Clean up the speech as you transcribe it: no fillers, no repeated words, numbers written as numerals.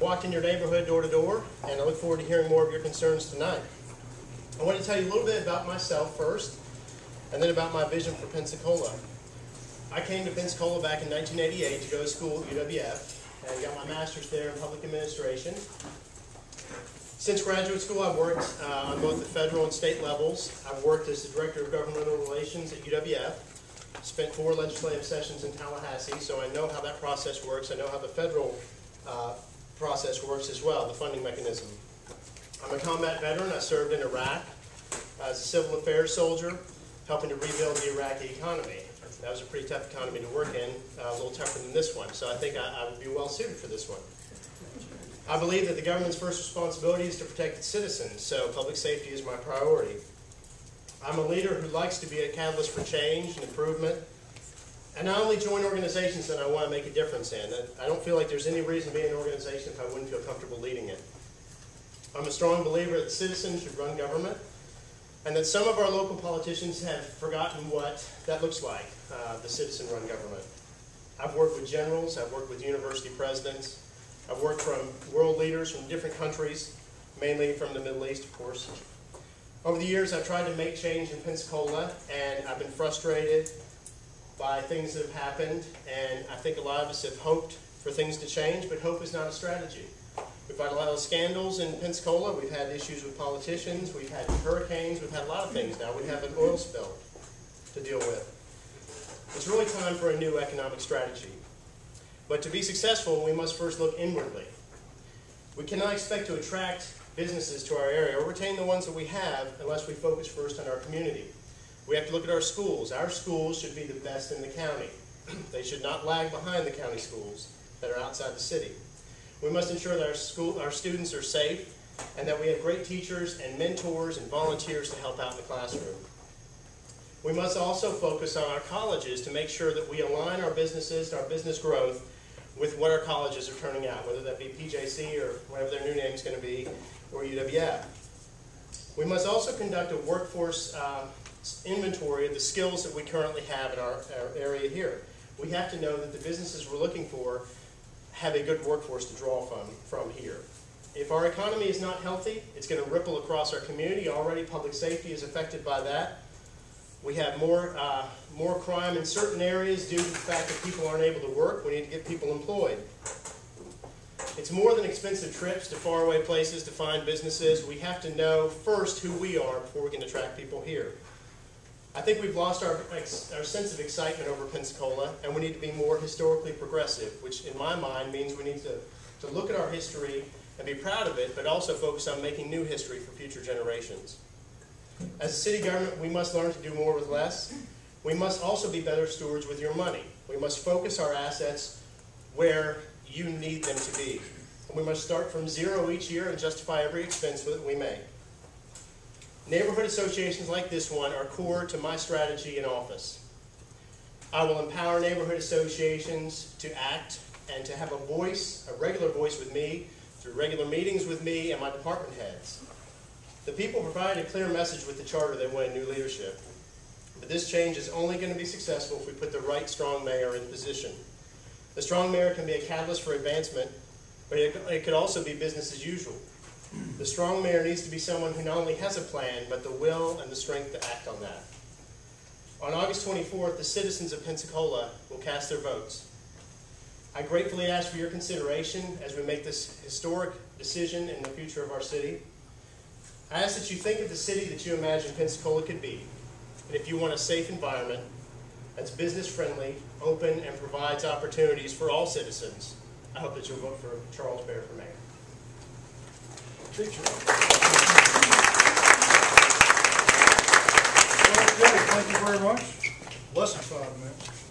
Walked in your neighborhood door to door, and I look forward to hearing more of your concerns tonight. I want to tell you a little bit about myself first, and then about my vision for Pensacola. I came to Pensacola back in 1988 to go to school at UWF, and got my master's there in public administration. Since graduate school, I've worked on both the federal and state levels. I've worked as the Director of Governmental Relations at UWF, spent 4 legislative sessions in Tallahassee, so I know how that process works. I know how the federal process works as well, the funding mechanism. I'm a combat veteran. I served in Iraq as a civil affairs soldier, helping to rebuild the Iraqi economy. That was a pretty tough economy to work in, a little tougher than this one, so I think I would be well suited for this one. I believe that the government's first responsibility is to protect its citizens, so public safety is my priority. I'm a leader who likes to be a catalyst for change and improvement. And I only join organizations that I want to make a difference in. I don't feel like there's any reason to be in an organization if I wouldn't feel comfortable leading it. I'm a strong believer that citizens should run government, and that some of our local politicians have forgotten what that looks like, the citizen-run government. I've worked with generals, I've worked with university presidents, I've worked from world leaders from different countries, mainly from the Middle East, of course. Over the years, I've tried to make change in Pensacola, and I've been frustrated by things that have happened, and I think a lot of us have hoped for things to change, but hope is not a strategy. We've had a lot of scandals in Pensacola. We've had issues with politicians. We've had hurricanes. We've had a lot of things now. We have an oil spill to deal with. It's really time for a new economic strategy. But to be successful, we must first look inwardly. We cannot expect to attract businesses to our area or retain the ones that we have unless we focus first on our community. We have to look at our schools. Our schools should be the best in the county. They should not lag behind the county schools that are outside the city. We must ensure that our students are safe and that we have great teachers and mentors and volunteers to help out in the classroom. We must also focus on our colleges to make sure that we align our businesses, our business growth, with what our colleges are turning out, whether that be PJC or whatever their new name is going to be, or UWF. We must also conduct a workforce inventory of the skills that we currently have in our area here. We have to know that the businesses we're looking for have a good workforce to draw from here. If our economy is not healthy, it's going to ripple across our community. Already public safety is affected by that. We have more crime in certain areas due to the fact that people aren't able to work. We need to get people employed. It's more than expensive trips to faraway places to find businesses. We have to know first who we are before we can attract people here. I think we've lost our sense of excitement over Pensacola, and we need to be more historically progressive, which in my mind means we need to look at our history and be proud of it, but also focus on making new history for future generations. As a city government, we must learn to do more with less. We must also be better stewards with your money. We must focus our assets where you need them to be. And we must start from zero each year and justify every expense that we make. Neighborhood associations like this one are core to my strategy in office. I will empower neighborhood associations to act and to have a voice, a regular voice with me, through regular meetings with me and my department heads. The people provided a clear message with the charter they wanted new leadership. But this change is only going to be successful if we put the right strong mayor in position. The strong mayor can be a catalyst for advancement, but it could also be business as usual. The strong mayor needs to be someone who not only has a plan, but the will and the strength to act on that. On August 24th, the citizens of Pensacola will cast their votes. I gratefully ask for your consideration as we make this historic decision in the future of our city. I ask that you think of the city that you imagine Pensacola could be, and if you want a safe environment that's business-friendly, open, and provides opportunities for all citizens, I hope that you'll vote for Charles Baer for mayor. Well, thank you very much. Less than 5 minutes.